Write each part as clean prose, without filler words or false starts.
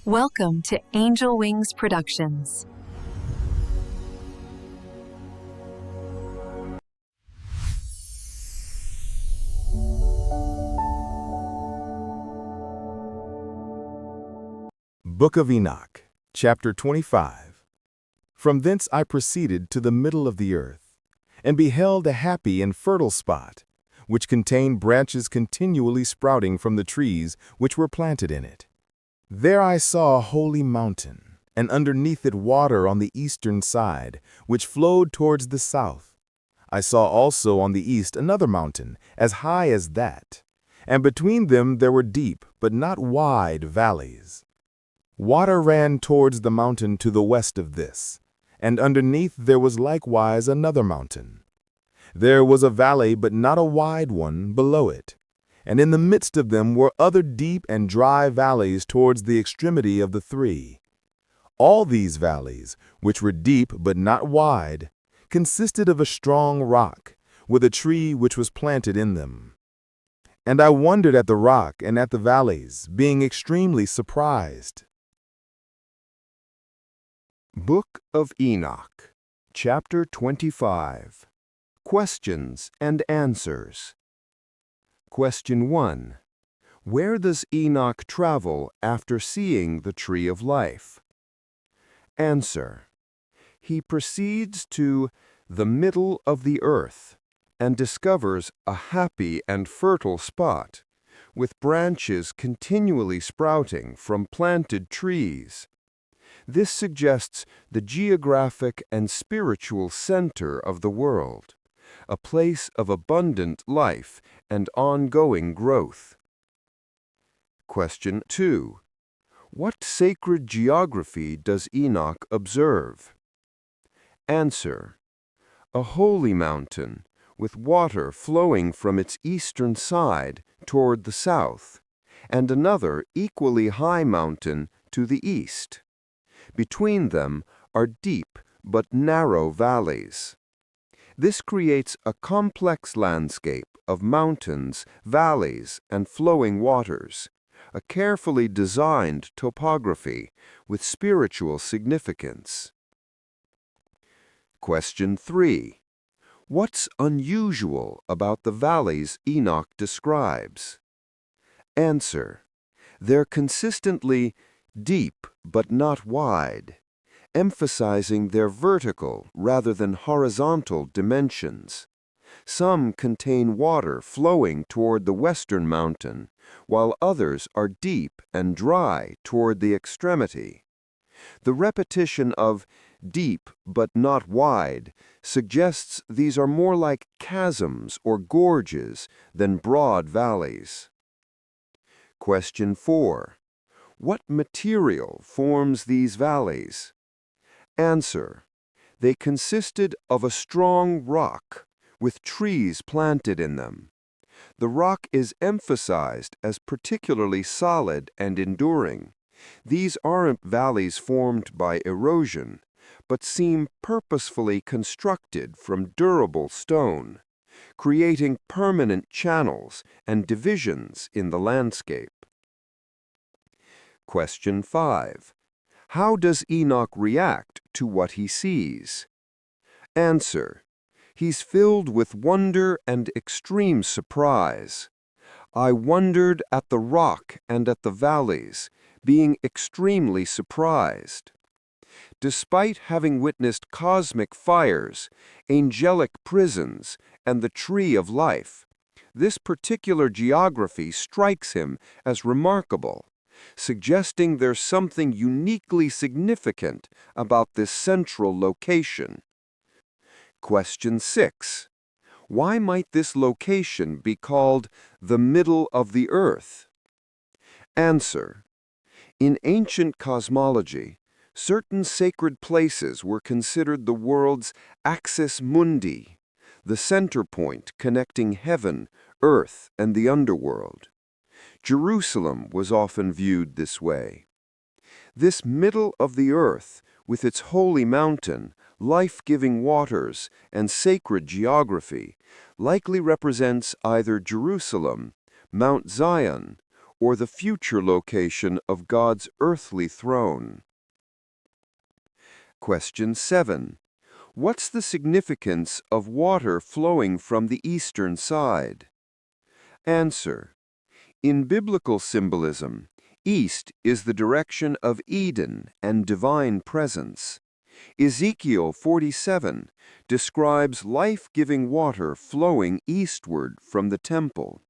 Welcome to Angel Wings Productions. Book of Enoch, Chapter 25. From thence I proceeded to the middle of the earth, and beheld a happy and fertile spot, which contained branches continually sprouting from the trees which were planted in it. There I saw a holy mountain, and underneath it water on the eastern side, which flowed towards the south. I saw also on the east another mountain, as high as that, and between them there were deep, but not wide, valleys. Water ran towards the mountain to the west of this, and underneath there was likewise another mountain. There was a valley, but not a wide one, below it, and in the midst of them were other deep and dry valleys towards the extremity of the three. All these valleys, which were deep but not wide, consisted of a strong rock, with a tree which was planted in them. And I wondered at the rock and at the valleys, being extremely surprised. Book of Enoch, Chapter 25. Questions and Answers. Question 1. Where does Enoch travel after seeing the tree of life? Answer. He proceeds to the middle of the earth and discovers a happy and fertile spot, with branches continually sprouting from planted trees. This suggests the geographic and spiritual center of the world, a place of abundant life and ongoing growth. Question 2. What sacred geography does Enoch observe? Answer. A holy mountain, with water flowing from its eastern side toward the south, and another equally high mountain to the east. Between them are deep but narrow valleys. This creates a complex landscape of mountains, valleys, and flowing waters, a carefully designed topography with spiritual significance. Question 3. What's unusual about the valleys Enoch describes? Answer. They're consistently deep but not wide, emphasizing their vertical rather than horizontal dimensions. Some contain water flowing toward the western mountain, while others are deep and dry toward the extremity. The repetition of deep but not wide suggests these are more like chasms or gorges than broad valleys. Question 4. What material forms these valleys? Answer. They consisted of a strong rock, with trees planted in them. The rock is emphasized as particularly solid and enduring. These aren't valleys formed by erosion, but seem purposefully constructed from durable stone, creating permanent channels and divisions in the landscape. Question 5. How does Enoch react to what he sees? Answer. He's filled with wonder and extreme surprise. I wondered at the rock and at the valleys, being extremely surprised. Despite having witnessed cosmic fires, angelic prisons, and the tree of life, this particular geography strikes him as remarkable, suggesting there's something uniquely significant about this central location. Question 6. Why might this location be called the middle of the earth? Answer. In ancient cosmology, certain sacred places were considered the world's axis mundi, the center point connecting heaven, earth, and the underworld. Jerusalem was often viewed this way. This middle of the earth, with its holy mountain, life-giving waters, and sacred geography, likely represents either Jerusalem, Mount Zion, or the future location of God's earthly throne. Question 7. What's the significance of water flowing from the eastern side? Answer. In biblical symbolism, east is the direction of Eden and divine presence. Ezekiel 47 describes life-giving water flowing eastward from the temple.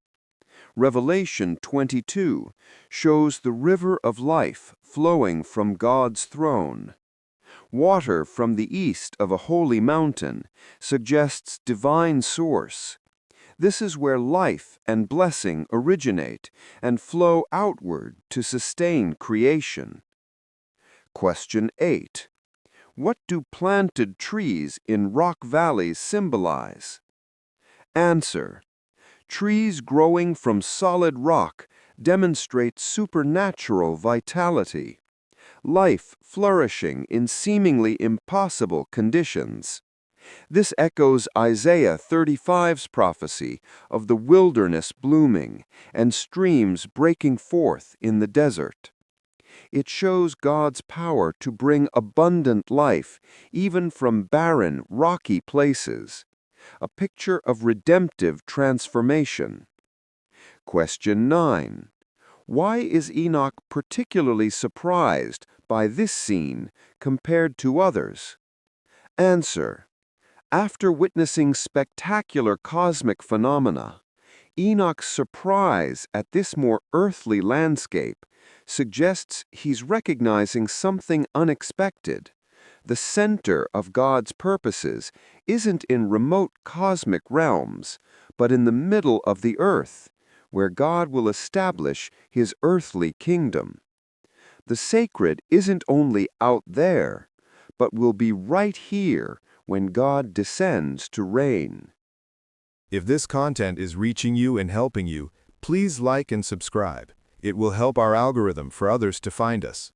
Revelation 22 shows the river of life flowing from God's throne. Water from the east of a holy mountain suggests divine source. This is where life and blessing originate and flow outward to sustain creation. Question 8. What do planted trees in rock valleys symbolize? Answer. Trees growing from solid rock demonstrate supernatural vitality, life flourishing in seemingly impossible conditions. This echoes Isaiah 35's prophecy of the wilderness blooming and streams breaking forth in the desert. It shows God's power to bring abundant life even from barren, rocky places, a picture of redemptive transformation. Question 9. Why is Enoch particularly surprised by this scene compared to others? Answer. After witnessing spectacular cosmic phenomena, Enoch's surprise at this more earthly landscape suggests he's recognizing something unexpected. The center of God's purposes isn't in remote cosmic realms, but in the middle of the earth, where God will establish his earthly kingdom. The sacred isn't only out there, but will be right here when God descends to reign. If this content is reaching you and helping you, please like and subscribe. It will help our algorithm for others to find us.